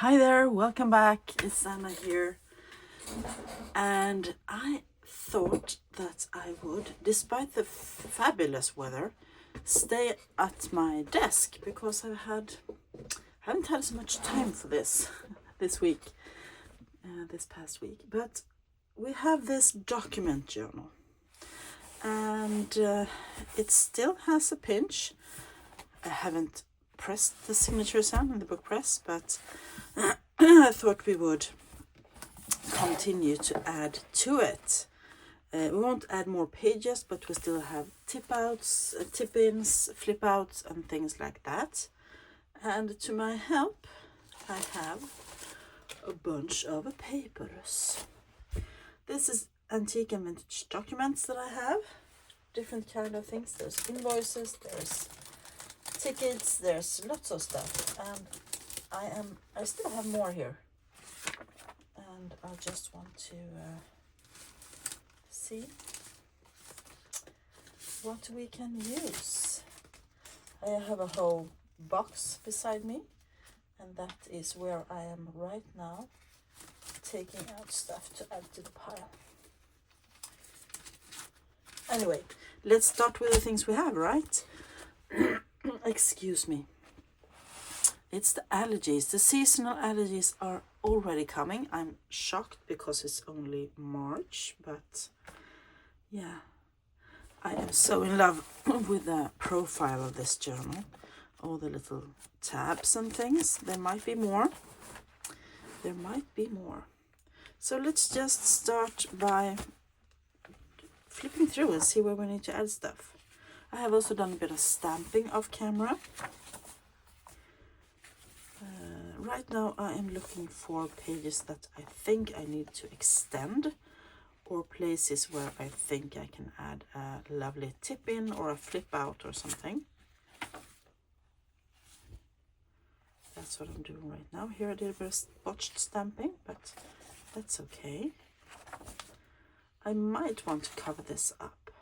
Hi there, welcome back. It's Anna here. And I thought that I would, despite the fabulous weather, stay at my desk because haven't had so much time for this this week, this past week. But we have this document journal, and it still has a pinch. I haven't pressed the signatures on in the book press, but I thought we would continue to add to it. We won't add more pages, but we still have tip outs, tip ins, flip outs, and things like that. And to my help, I have a bunch of papers. This is antique and vintage documents that I have. Different kind of things. There's invoices, there's tickets, there's lots of stuff. And I still have more here. And I just want to see what we can use. I have a whole box beside me, and that is where I am right now, taking out stuff to add to the pile. Anyway, let's start with the things we have, right? Excuse me. It's the allergies. The seasonal allergies are already coming. I'm shocked because it's only March, but yeah, I am so in love with the profile of this journal. All the little tabs and things. There might be more. There might be more. So let's just start by flipping through and see where we need to add stuff. I have also done a bit of stamping off camera. Right now I am looking for pages that I think I need to extend, or places where I think I can add a lovely tip in or a flip out or something. That's what I'm doing right now. Here I did a bit of botched stamping, but that's okay. I might want to cover this up.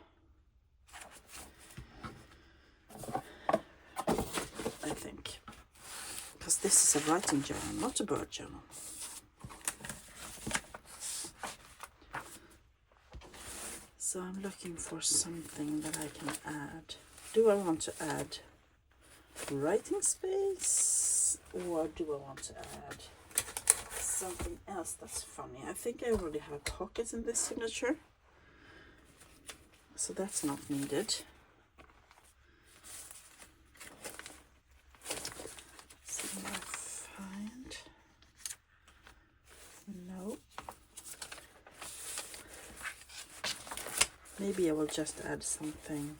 I think. Because this is a writing journal, not a bird journal. So I'm looking for something that I can add. Do I want to add writing space, or do I want to add something else that's funny? I think I already have pockets in this signature, so that's not needed. No. Maybe I will just add something.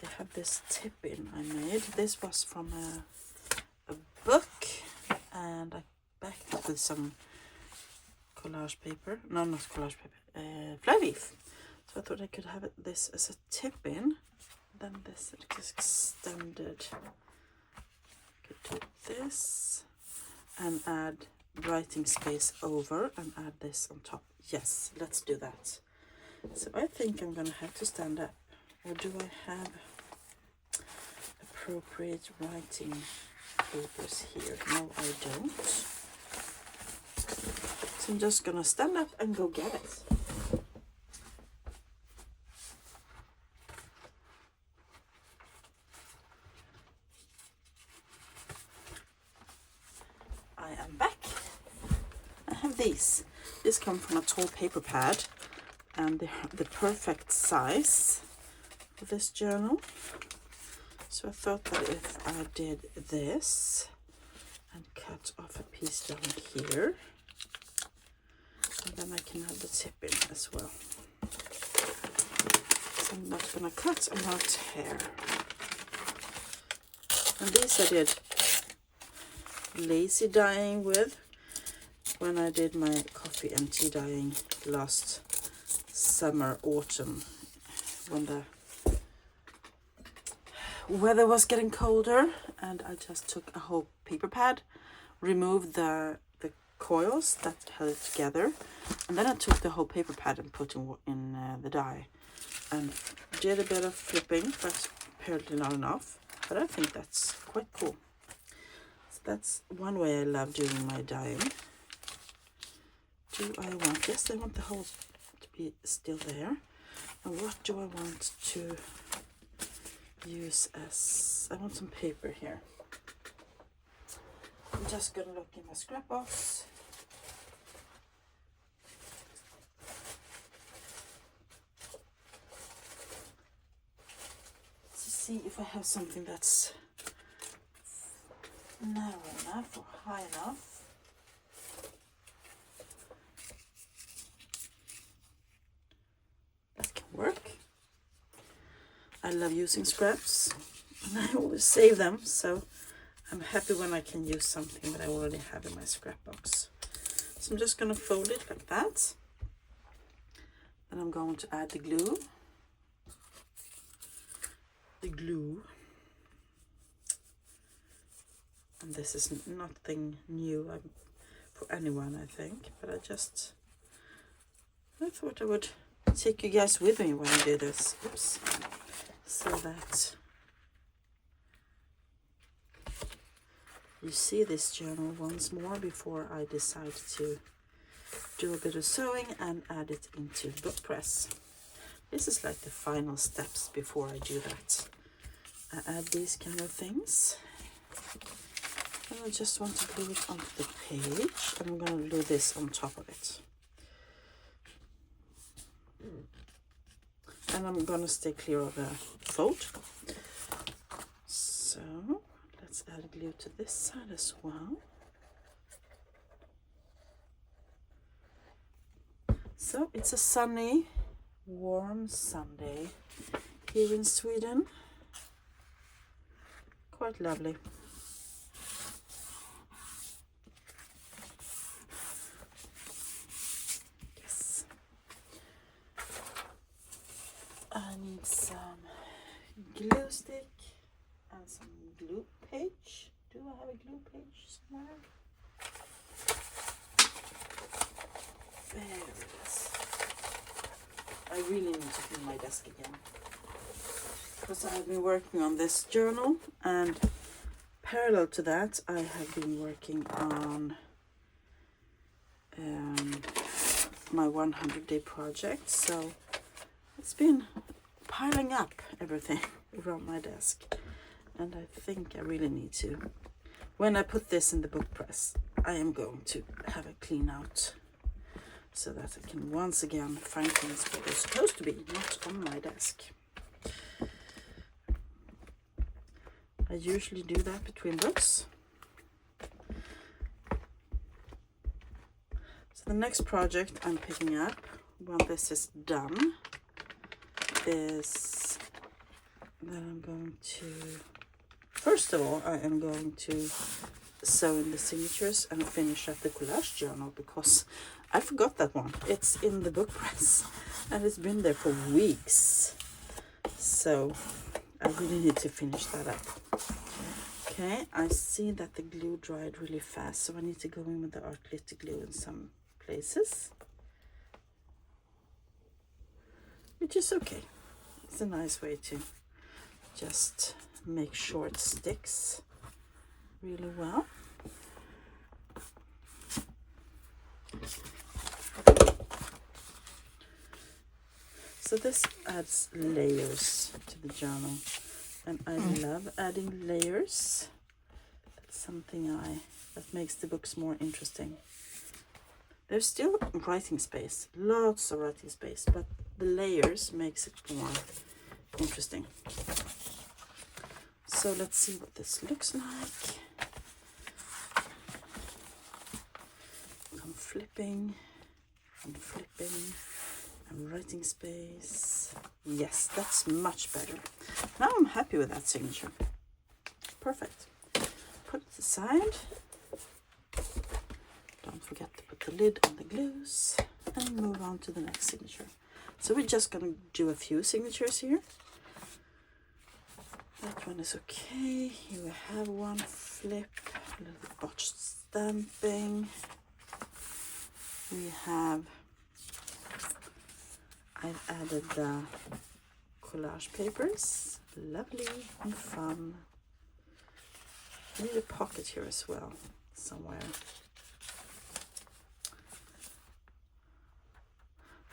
I have this tip in I made. This was from a book, and I backed it with some collage paper. No, not collage paper. Flyleaf. So I thought I could have this as a tip in. Then this is extended. Could do this and add writing space over and add this on top. Yes, let's do that. So I think I'm gonna have to stand up. Or do I have appropriate writing papers here? No, I don't. So I'm just gonna stand up and go get it. I am back. I have these. This comes from a tall paper pad, and they're the perfect size for this journal. So I thought that if I did this and cut off a piece down here, and then I can have the tip in as well. So I'm not gonna cut, I'm gonna tear. And these I did lazy dyeing with when I did my coffee and tea dyeing last summer, autumn, when the weather was getting colder, and I just took a whole paper pad, removed the coils that held it together, and then I took the whole paper pad and put in the dye, and did a bit of flipping, but apparently not enough. but I think that's quite cool. So that's one way I love doing my dyeing. Do I want, yes, I want the holes to be still there. And what do I want to use as, I want some paper here. I'm just gonna look in my scrap box. To see if I have something that's narrow enough or high enough. That can work. I love using scraps and I always save them, so I'm happy when I can use something that I already have in my scrap box. So I'm just going to fold it like that. Then I'm going to add the glue. And this is nothing new for anyone, I think, but I thought I would take you guys with me when I do this. Oops. So that you see this journal once more before I decide to do a bit of sewing and add it into the book press. This is like the final steps before I do that. I add these kind of things. And I just want to glue it onto the page, and I'm going to glue this on top of it. And I'm going to stay clear of the fold. So let's add glue to this side as well. So it's a sunny, warm Sunday here in Sweden. Quite lovely. Yes. I need some glue stick and some glue page. Do I have a glue page somewhere? There it is. I really need to clean my desk again, because I have been working on this journal, and parallel to that I have been working on my 100-day project. So it's been piling up everything around my desk, and I think I really need to, when I put this in the book press, I am going to have a clean out, so that I can once again find things where they're supposed to be, not on my desk. I usually do that between books. So the next project I'm picking up, when this is done, is that I'm going to, first of all, I am going to sew in the signatures and finish up the collage journal, because I forgot that one. It's in the book press and it's been there for weeks. So I really need to finish that up. Okay, I see that the glue dried really fast, so I need to go in with the art glitter glue in some places. Which is okay. It's a nice way to just make sure it sticks really well. So this adds layers to the journal, and I love adding layers. That's something that makes the books more interesting. There's still writing space, lots of writing space, but the layers makes it more interesting. So let's see what this looks like. I'm flipping and flipping and writing space. Yes, that's much better. Now I'm happy with that signature. Perfect. Put it aside. Don't forget to put the lid on the glues, and move on to the next signature. So we're just going to do a few signatures here. That one is okay. Here we have one flip, a little bit botched stamping. We have, I've added the collage papers, lovely and fun I need a pocket here as well, somewhere.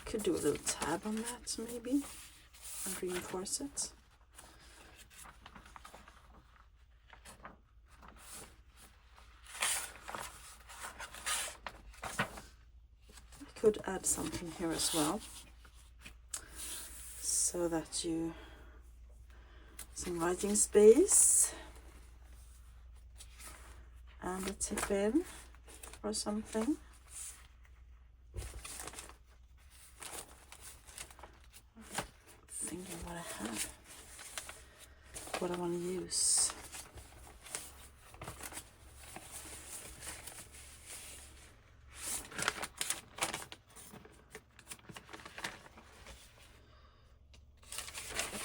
Could do a little tab on that maybe and reinforce it. I could add something here as well, so that you some writing space and a tip in or something. Thinking what I have, what I want to use.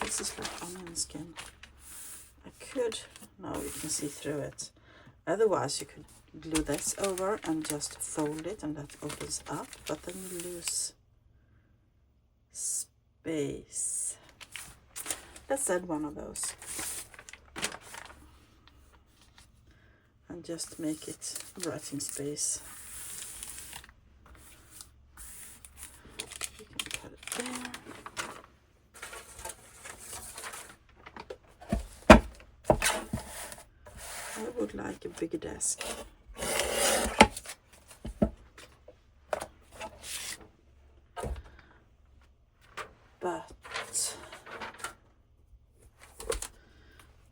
This is like onion skin. I could, no, you can see through it. Otherwise you could glue this over and just fold it and that opens up, but then you lose space. Let's add one of those and just make it writing space. You can cut it there. I would like a bigger desk. But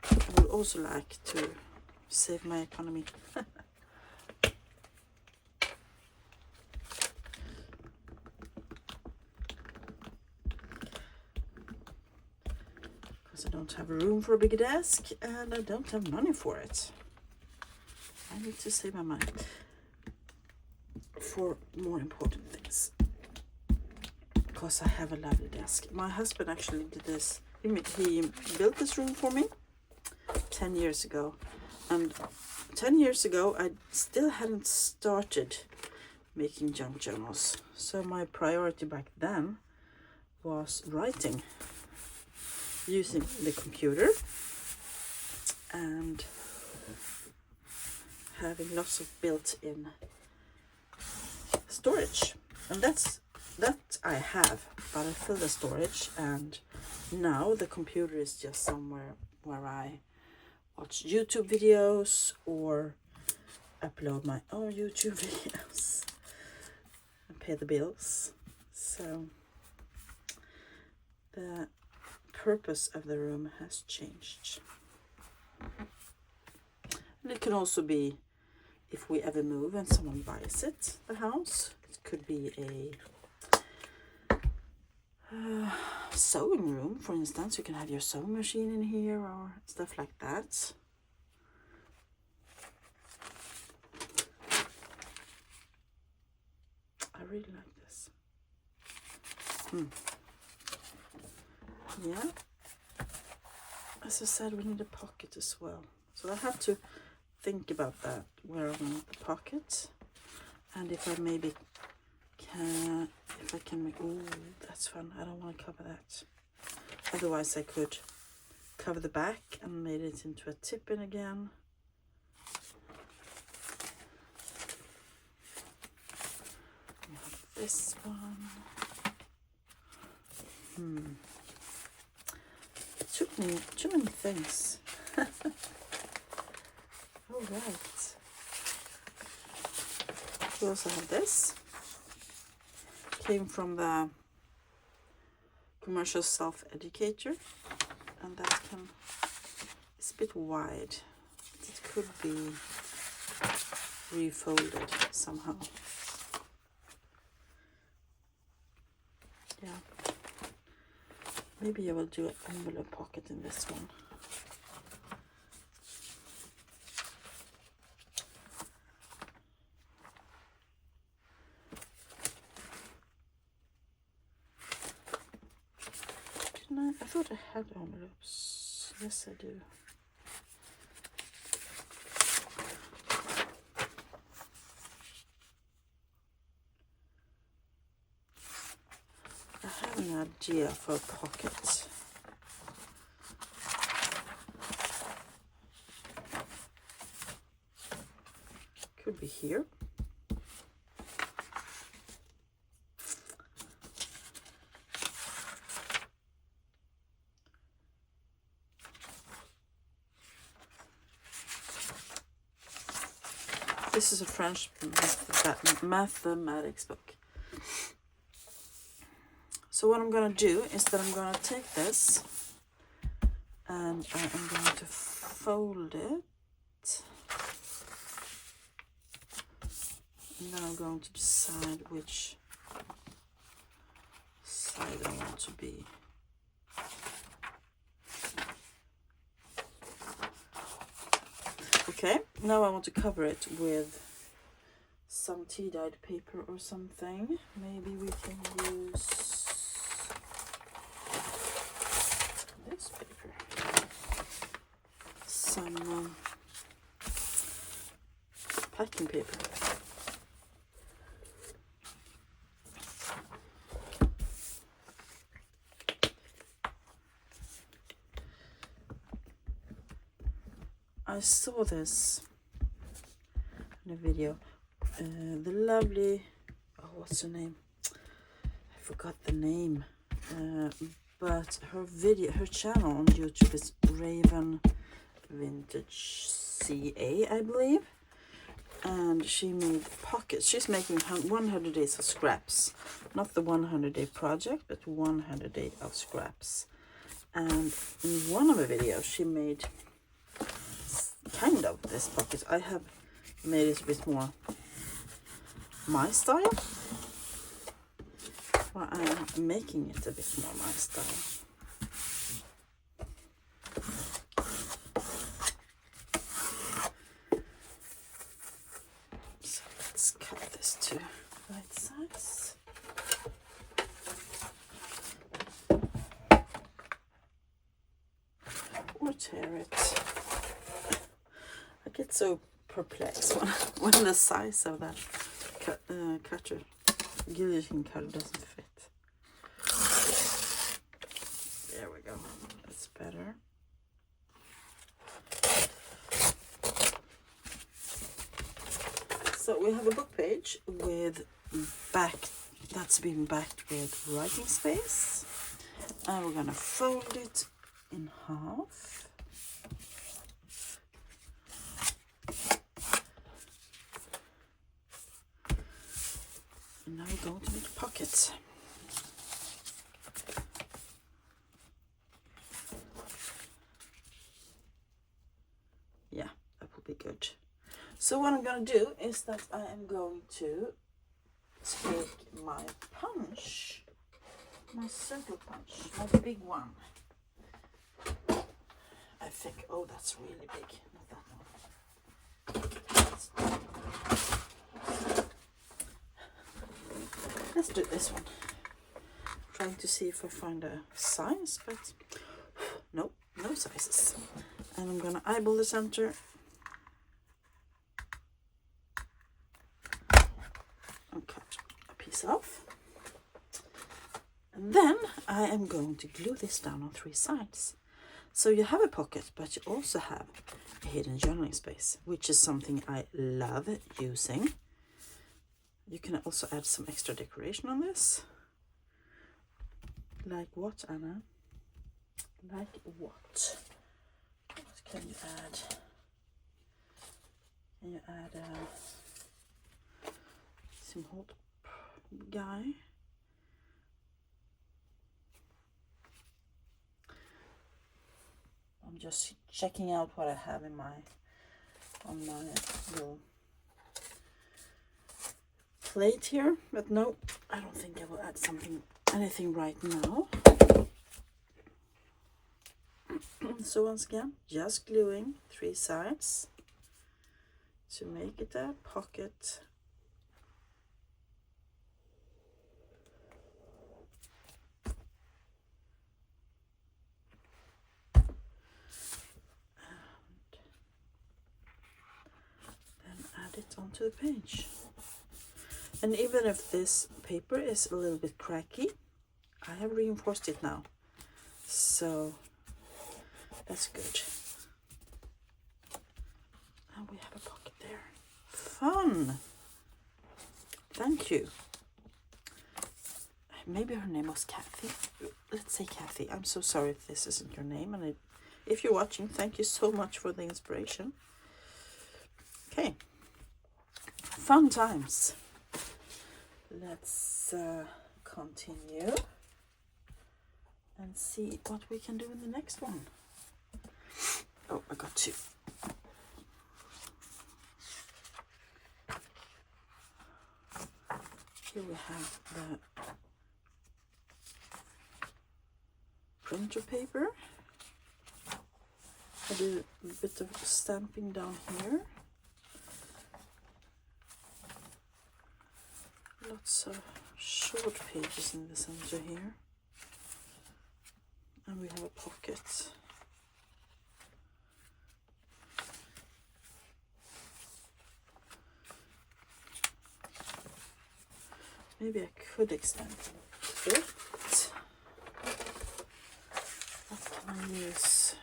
I would also like to save my economy. Because I don't have room for a bigger desk and I don't have money for it. I need to save my money for more important things. Because I have a lovely desk. My husband actually did this. He built this room for me 10 years ago. And 10 years ago, I still hadn't started making junk journals. So my priority back then was writing using the computer and having lots of built-in storage. And that I have, but I fill the storage, and now the computer is just somewhere where I watch YouTube videos or upload my own YouTube videos and pay the bills. So the purpose of the room has changed. And it can also be if we ever move and someone buys it, the house. It could be a sewing room, for instance. You can have your sewing machine in here or stuff like that. I really like this. Yeah. As I said, we need a pocket as well. So I have to think about that, where I want the pocket. And if I maybe can, if I can make, oh, that's fun. I don't want to cover that. Otherwise I could cover the back and made it into a tip-in again. We have this one. Too many things. All right. We also have this. Came from the Commercial Self-Educator, and that it's a bit wide. It could be refolded somehow. Yeah. Maybe I will do an envelope pocket in this one. I thought I had envelopes. Yes, I do. I have an idea for a pocket. here. This is a French mathematics book. So what I'm going to do is that I'm going to take this and I am going to fold it. And then I'm going to decide which side I want to be. Okay, now I want to cover it with some tea-dyed paper or something. Maybe we can use this paper. Some packing paper. I saw this in a video. The lovely, oh, what's her name? I forgot the name. But her channel on YouTube is Raven Vintage CA, I believe. And she made pockets. She's making 100 days of scraps. Not the 100-day project, but 100 days of scraps. And in one of the videos, she made kind of this pocket. I have made it a bit more my style. Well, I'm making it a bit more my style. So let's cut this to right size. Or tear it. I get so perplexed when the size of that cutter, guillotine cutter, doesn't fit. There we go. That's better. So we have a book page with that's been backed with writing space, and we're gonna fold it in half. And now we're going to make pockets. Yeah, that will be good. So what I'm going to do is that I am going to take my punch, my circle punch, my big one. I think, oh, that's really big, not that one. Let's do this one. Trying to see if I find a size, but no sizes. And I'm gonna eyeball the center. And cut a piece off. And then I am going to glue this down on 3 sides. So you have a pocket, but you also have a hidden journaling space, which is something I love using. You can also add some extra decoration on this. Like what, Anna? Like what? What can you add? Can you add some hot guy? I'm just checking out what I have in on my little plate here, but no, I don't think I will add anything right now. So once again, just gluing 3 sides to make it a pocket. And then add it onto the page. And even if this paper is a little bit cracky, I have reinforced it now. So that's good. And we have a pocket there. fun. Thank you. Maybe her name was Kathy. Let's say Kathy. I'm so sorry if this isn't your name. And if you're watching, thank you so much for the inspiration. Okay. Fun times. Let's continue and see what we can do in the next one. Oh, I got two. Here we have the printer paper. I did a bit of stamping down here. Lots of short pages in the center here. And we have a pocket. Maybe I could extend it a bit. What can I use?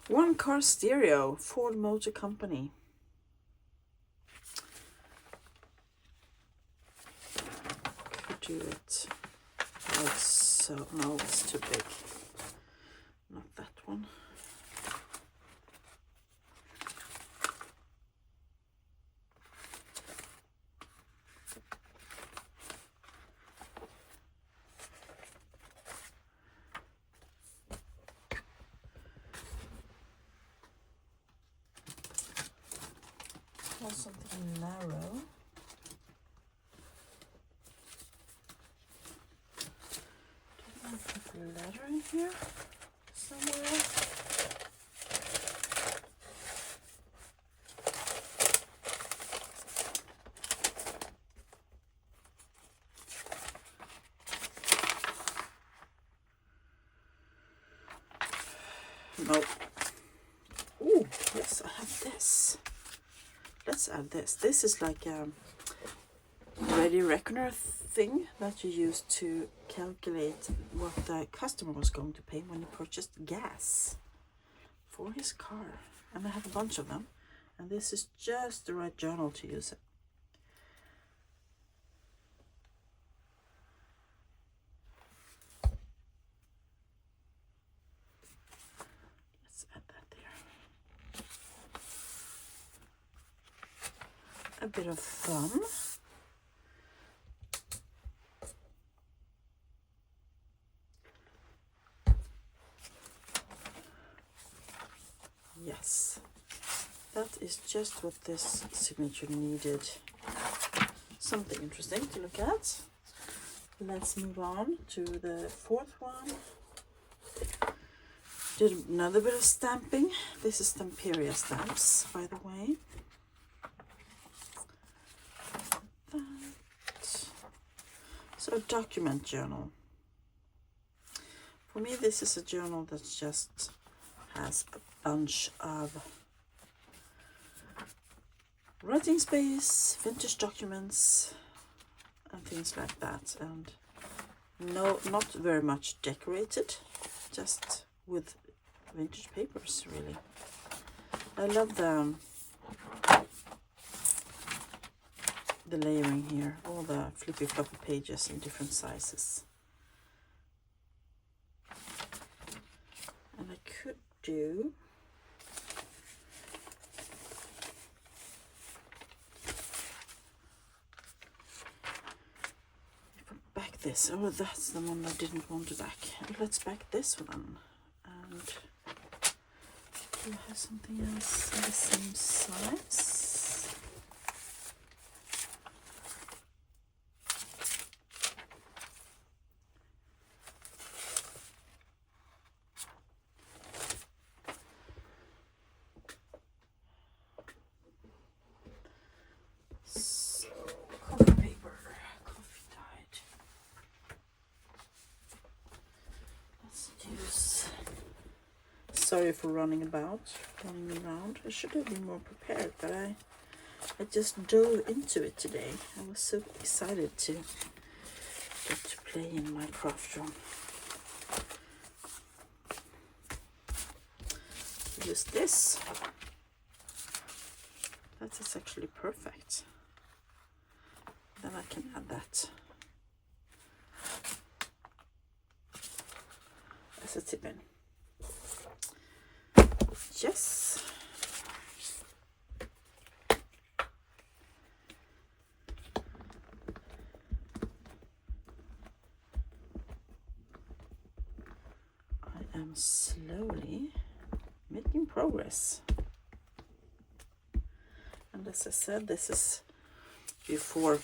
One car stereo, Ford Motor Company. Could do it like so. No, it's too big. Not that one. Want something narrow. Didn't I put a letter in here somewhere? No. Oh, yes, I have this. Let's add this. This is like a ready reckoner thing that you use to calculate what the customer was going to pay when he purchased gas for his car. And I have a bunch of them. And this is just the right journal to use it. Let's add that there. A bit of fun. Yes, that is just what this signature needed. Something interesting to look at. Let's move on to the fourth one. Did another bit of stamping. This is Stamperia stamps, by the way. So, document journal. For me, this is a journal that just has a bunch of writing space, vintage documents, and things like that. And no, not very much decorated, just with vintage papers, really. I love the layering here, all the flippy floppy pages in different sizes. And I could do back this. Oh, that's the one I didn't want to back. Let's back this one. And do I have something else in the same size? Sorry for running around. I should have been more prepared, but I just dove into it today. I was so excited to get to play in my craft room. use this. That is actually perfect. Then I can add that as a tip in. Yes. I am slowly making progress. And as I said, this is before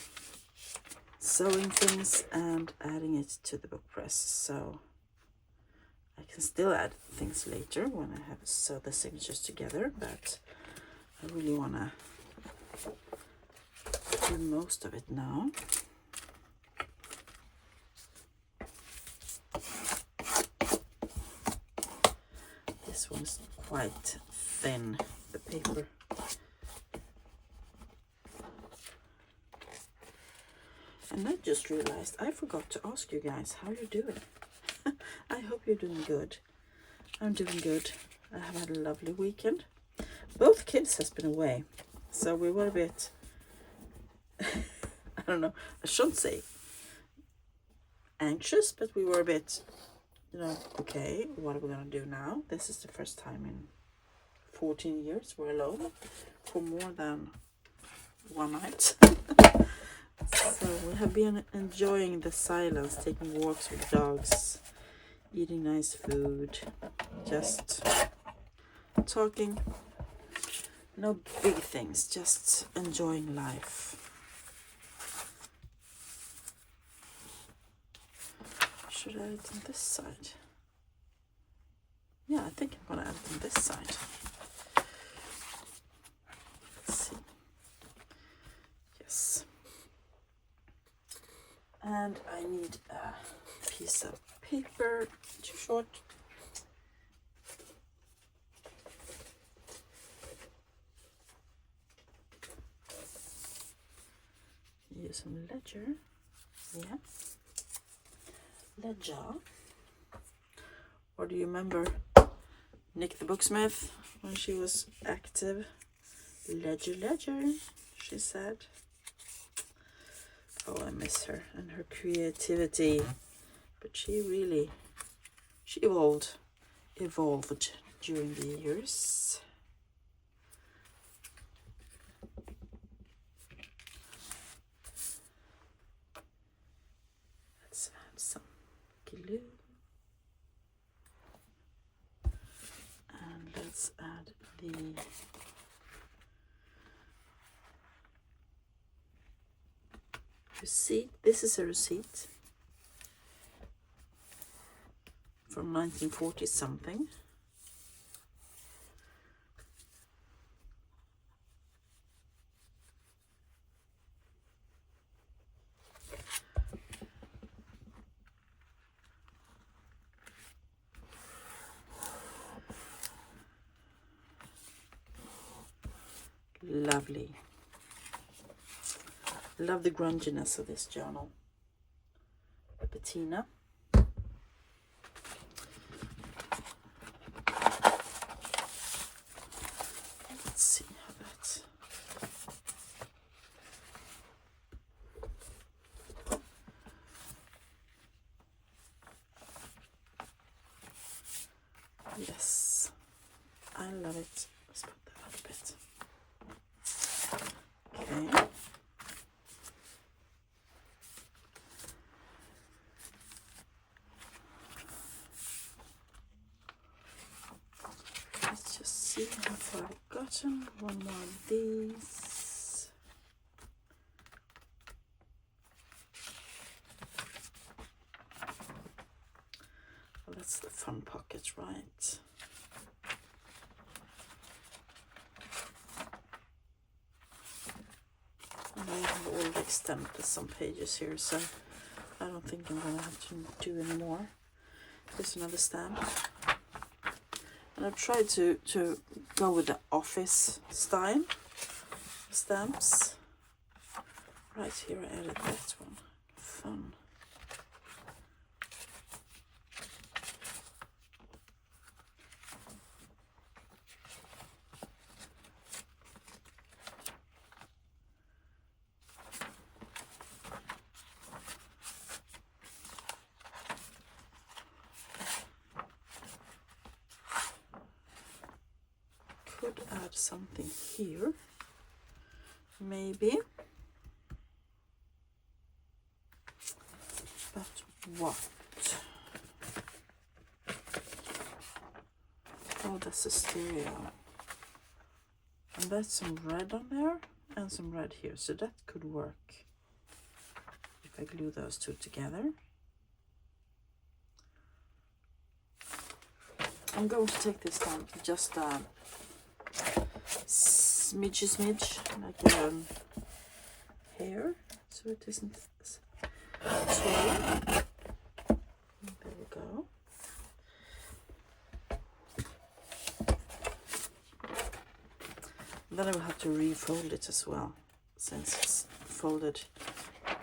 sewing things and adding it to the book press. So I can still add things later when I have sewed the signatures together, but I really want to do most of it now. This one's quite thin, the paper. And I just realized I forgot to ask you guys how you're doing. I hope you're doing good. I'm doing good. I have had a lovely weekend. Both kids has been away, so we were a bit I don't know, I shouldn't say anxious, but we were a bit, you know, okay, what are we gonna do now? This is the first time in 14 years we're alone for more than one night. So we have been enjoying the silence, taking walks with dogs, eating nice food, just talking. No big things, just enjoying life. Should I add it on this side? Yeah, I think I'm gonna add it on this side. Let's see. Yes. And I need a piece of paper, too short. Use some ledger. Yeah. Ledger. Or do you remember Nick the Booksmith when she was active? Ledger, ledger, she said. Oh, I miss her and her creativity. But she evolved during the years. Let's add some glue. And let's add the receipt. This is a receipt from 1940 something. Lovely. Love the grunginess of this journal. A patina. Let's see how that. Yes, I love it. Let's put that out a bit. Okay. Let's just see how far I've gotten. One more of these. Well, that's the fun pocket, right? And I have already extended some pages here, so I don't think I'm gonna have to do any more. There's another stamp. And I've tried to go with the office style stamps. Right here I added that one. Fun. add something here, maybe. But what? Oh, that's a stereo. And that's some red on there and some red here. So that could work if I glue those two together. I'm going to take this down just smidge, like hair, so it isn't swollen. There we go. Then I will have to refold it as well, since it's folded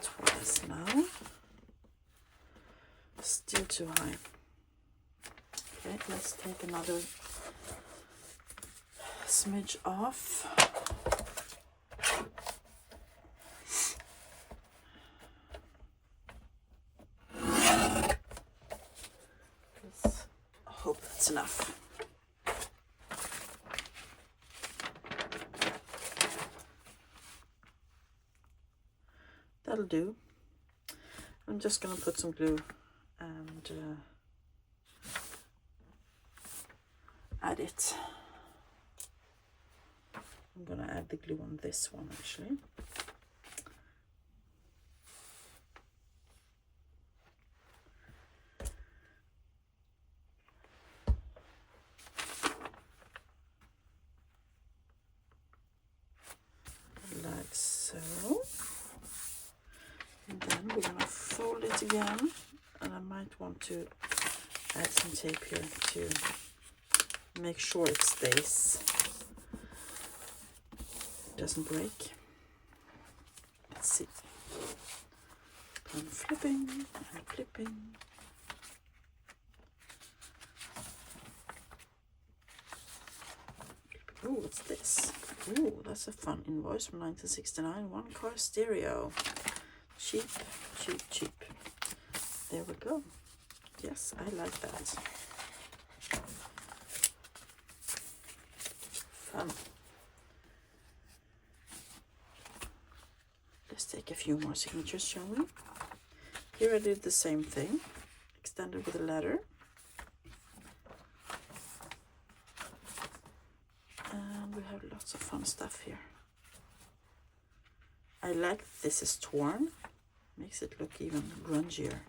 twice now. Still too high. Okay, let's take another smidge off. Let's hope that's enough. That'll do. I'm just gonna put some glue and add it. I'm gonna add the glue on this one actually. Like so. And then we're gonna fold it again, and I might want to add some tape here to make sure it stays, doesn't break. Let's see. I'm flipping and clipping. Oh, what's this? Oh, that's a fun invoice from 1969. One car stereo. Cheap, cheap, cheap. There we go. Yes, I like that. Fun. Let's take a few more signatures, shall we? Here I did the same thing. Extended with a letter. And we have lots of fun stuff here. I like this is torn. Makes it look even grungier.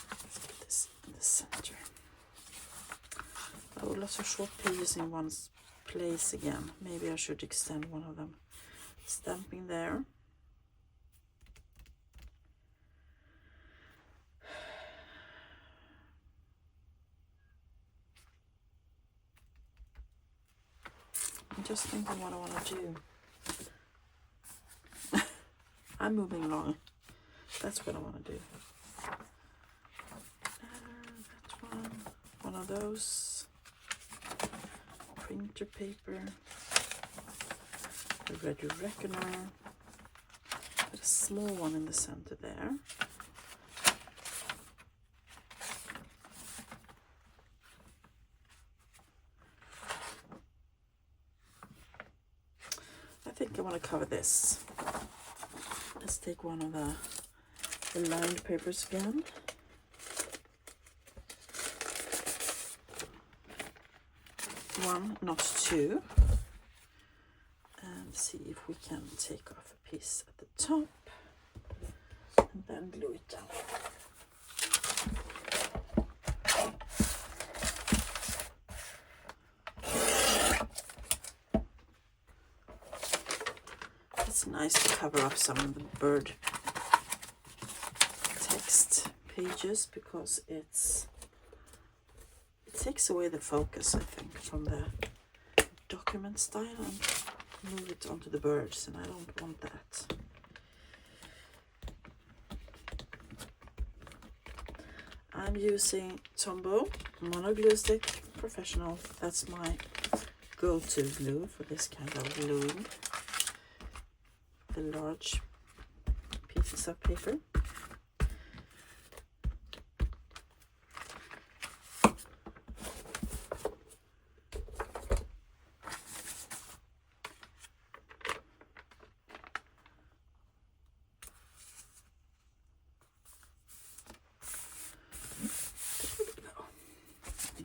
Let's put this in the center. Oh, lots of short pages in one place again. Maybe I should extend one of them. Stamping there. I'm just thinking what I want to do. I'm moving along. That's what I want to do. That one of those. Printer paper. A red reckoner. Put a small one in the center there. I think I want to cover this. Let's take one of the lined papers again. One, not two. And see if we can take off a piece at the top. And then glue it down. It's nice to cover up some of the bird text pages because it takes away the focus, I think, from the document style and move it onto the birds, and I don't want that. I'm using Tombow Mono Glue Stick Professional. That's my go-to glue for this kind of gluing. The large pieces of paper.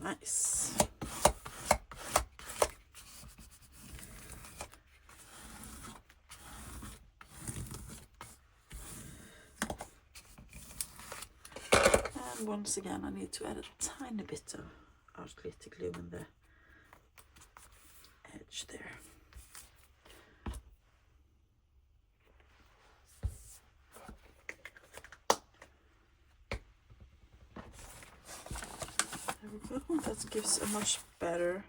Nice. And once again, I need to add a tiny bit of art glitter glue in the edge there. There we go. That gives a much better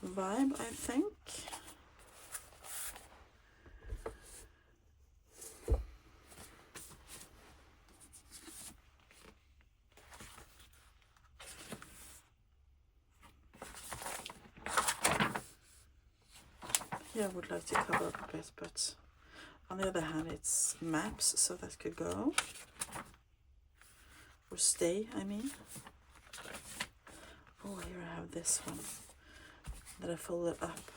vibe, I think. Here I would like to cover up a bit, but on the other hand it's maps, so that could go. Or stay, I mean. Oh, here I have this one that I folded up.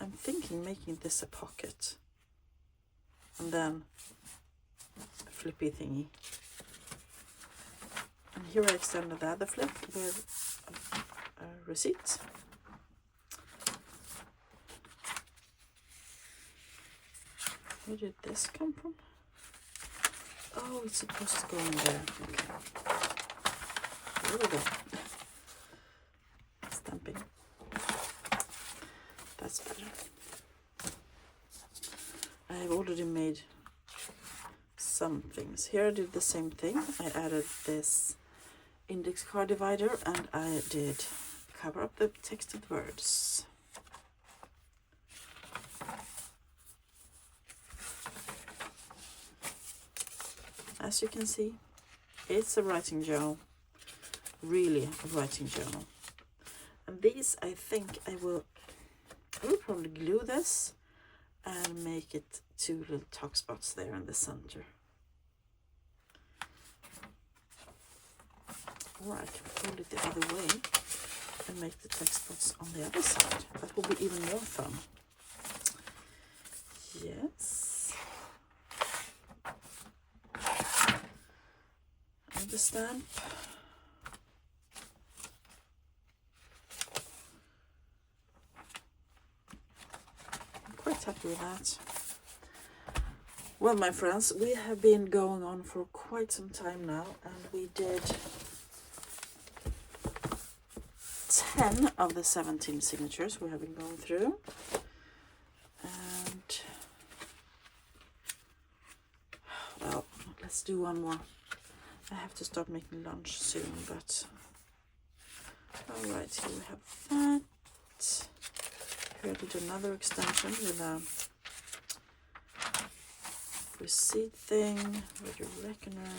I'm thinking making this a pocket. And then a flippy thingy. And here I extended the other flip with a receipt. Where did this come from? Oh, it's supposed to go in there. Okay. There we go. Stamping. That's better. I've already made some things. Here I did the same thing. I added this index card divider and I did cover up the texted words. As you can see, it's a writing journal, really a writing journal. And these, I think I will probably glue this and make it 2 little tuck spots there in the center. Or I can fold it the other way and make the text spots on the other side. That will be even more fun. Yes. And the stamp. I'm quite happy with that. Well, my friends, we have been going on for quite some time now, and we did 10 of the 17 signatures we have been going through. And well, let's do one more. I have to start making lunch soon, but all right, here we have that. Here I did another extension with a receipt thing, with your reckoner.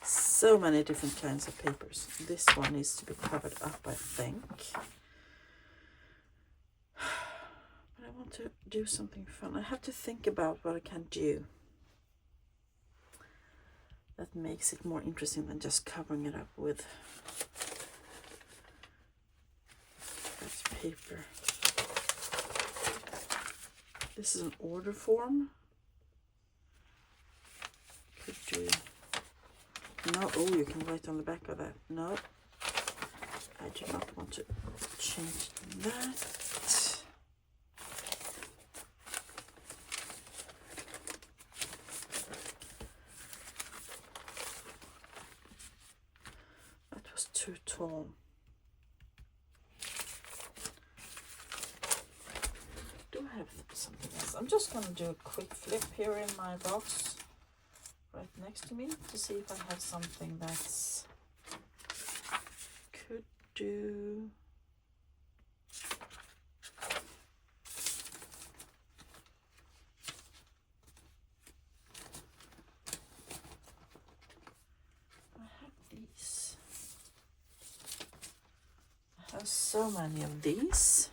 So many different kinds of papers. This one needs to be covered up, I think. But I want to do something fun. I have to think about what I can do that makes it more interesting than just covering it up with that paper. This is an order form. Could do. No, oh, you can write on the back of that. No, I do not want to change that. That was too tall. Do I have something else? I'm just going to do a quick flip here in my box right next to me to see if I have something that's could do. I have these. I have so many of these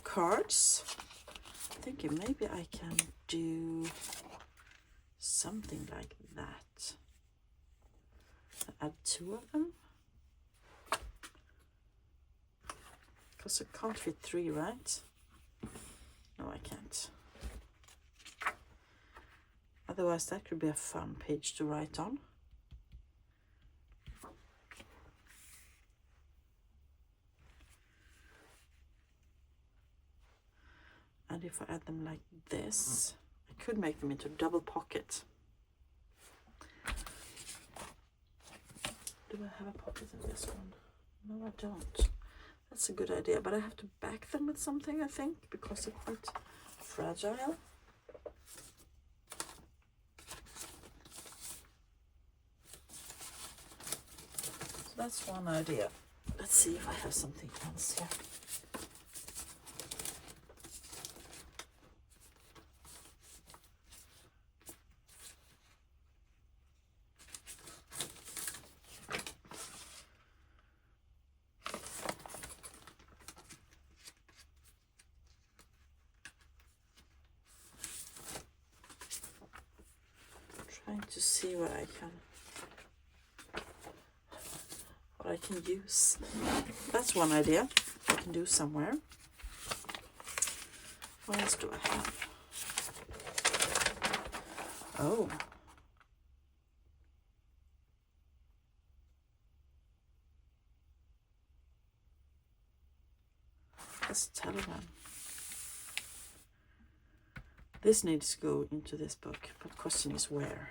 cards. Thinking maybe I can do something like that. Add 2 of them. Because I can't fit 3, right? No, I can't. Otherwise, that could be a fun page to write on. And if I add them like this, I could make them into double pocket. Do I have a pocket in this one? No, I don't. That's a good idea, but I have to back them with something, I think, because they're quite fragile. So that's one idea. Let's see if I have something else here. Trying to see what I can use. That's one idea I can do somewhere. What else do I have? Oh. That's a telegram. This needs to go into this book, but the question is where.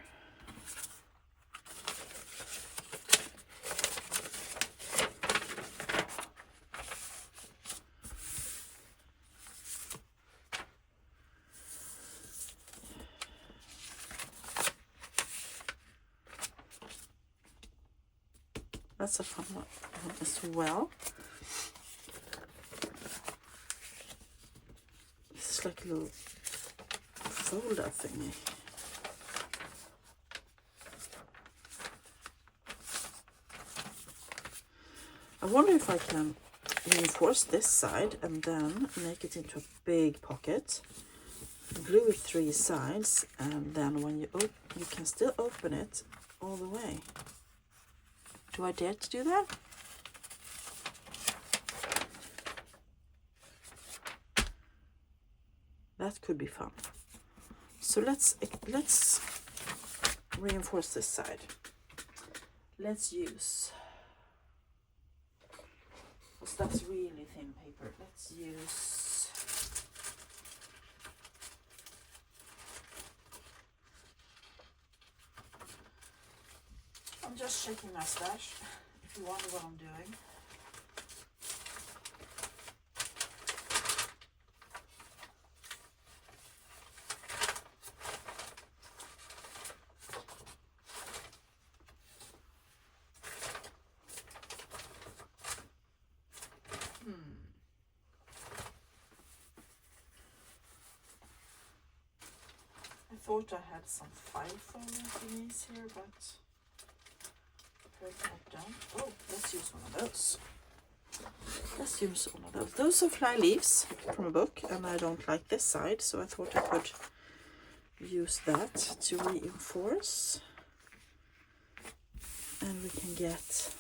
That's a fun one as well. This is like a little folder thingy. I wonder if I can reinforce this side and then make it into a big pocket. Glue it 3 sides, and then when you can still open it all the way. Do I dare to do that? That could be fun. So let's reinforce this side. Let's use, because that's really thin paper. Let's use I'm just shaking my stash, if you wonder what I'm doing. I thought I had some 5 folding thingies here, but I don't. Oh, let's use one of those. Let's use one of those. Those are fly leaves from a book, and I don't like this side, so I thought I could use that to reinforce. And we can get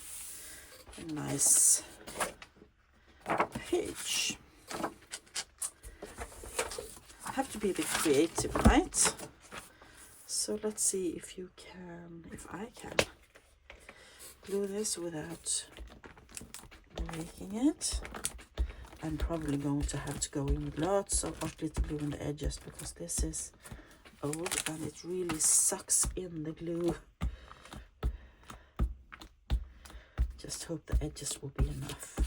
a nice page. I have to be a bit creative, right? So let's see if I can glue this without breaking it. I'm probably going to have to go in with lots of hot glitter glue on the edges because this is old and it really sucks in the glue. Just hope the edges will be enough.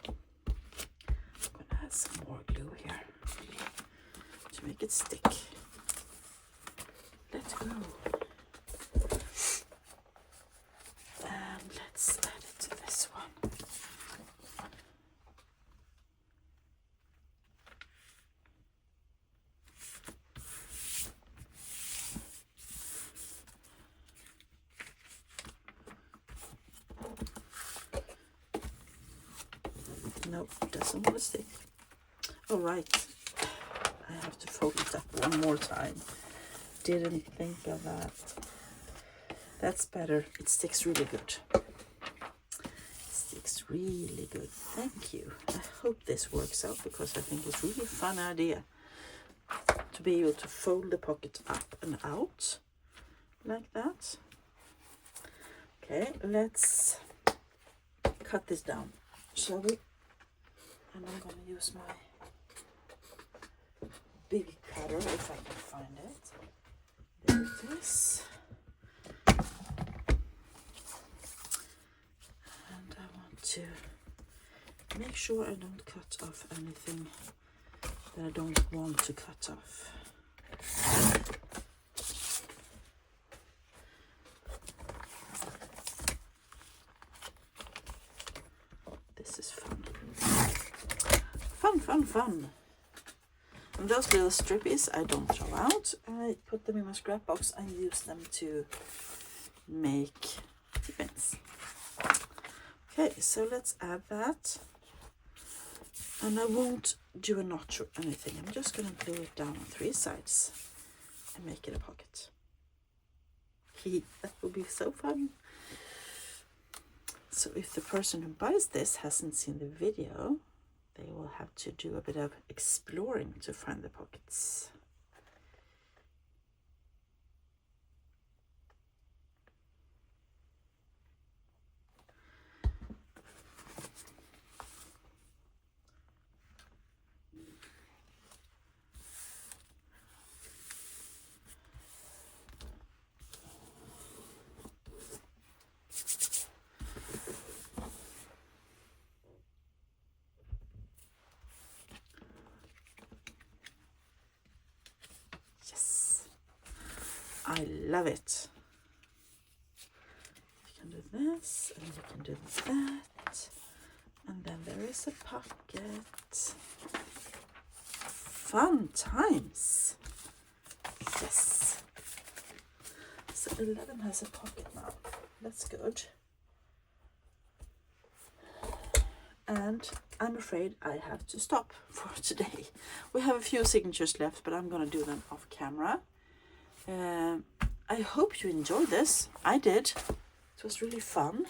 I'm gonna add some more glue here to make it stick. Let's go. And let's add it to this one. Nope, doesn't want to stick. All right, I have to fold it up one more time. Didn't think of that. That's better. It sticks really good. It sticks really good. Thank you. I hope this works out because I think it's really a fun idea to be able to fold the pocket up and out like that. Okay, let's cut this down, shall we? And I'm going to use my big cutter if I can find it. There it is. And I want to make sure I don't cut off anything that I don't want to cut off. This is fun. Fun. And those little strippies I don't throw out. I put them in my scrap box and use them to make pins. Okay, so let's add that. And I won't do a notch or anything. I'm just going to glue it down on 3 sides and make it a pocket. That will be so fun. So if the person who buys this hasn't seen the video, they will have to do a bit of exploring to find the pockets. I love it. You can do this, and you can do that, and then there is a pocket. Fun times. Yes. So 11 has a pocket now. That's good. And I'm afraid I have to stop for today. We have a few signatures left, but I'm going to do them off camera. I hope you enjoyed this. I did. It was really fun.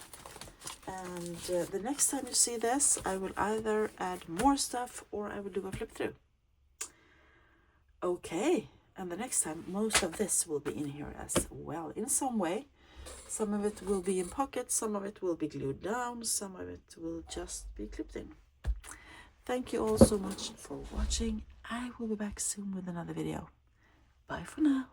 And the next time you see this, I will either add more stuff or I will do a flip through. Okay, and the next time most of this will be in here as well in some way. Some of it will be in pockets, some of it will be glued down, some of it will just be clipped in. Thank you all so much for watching. I will be back soon with another video. Bye for now.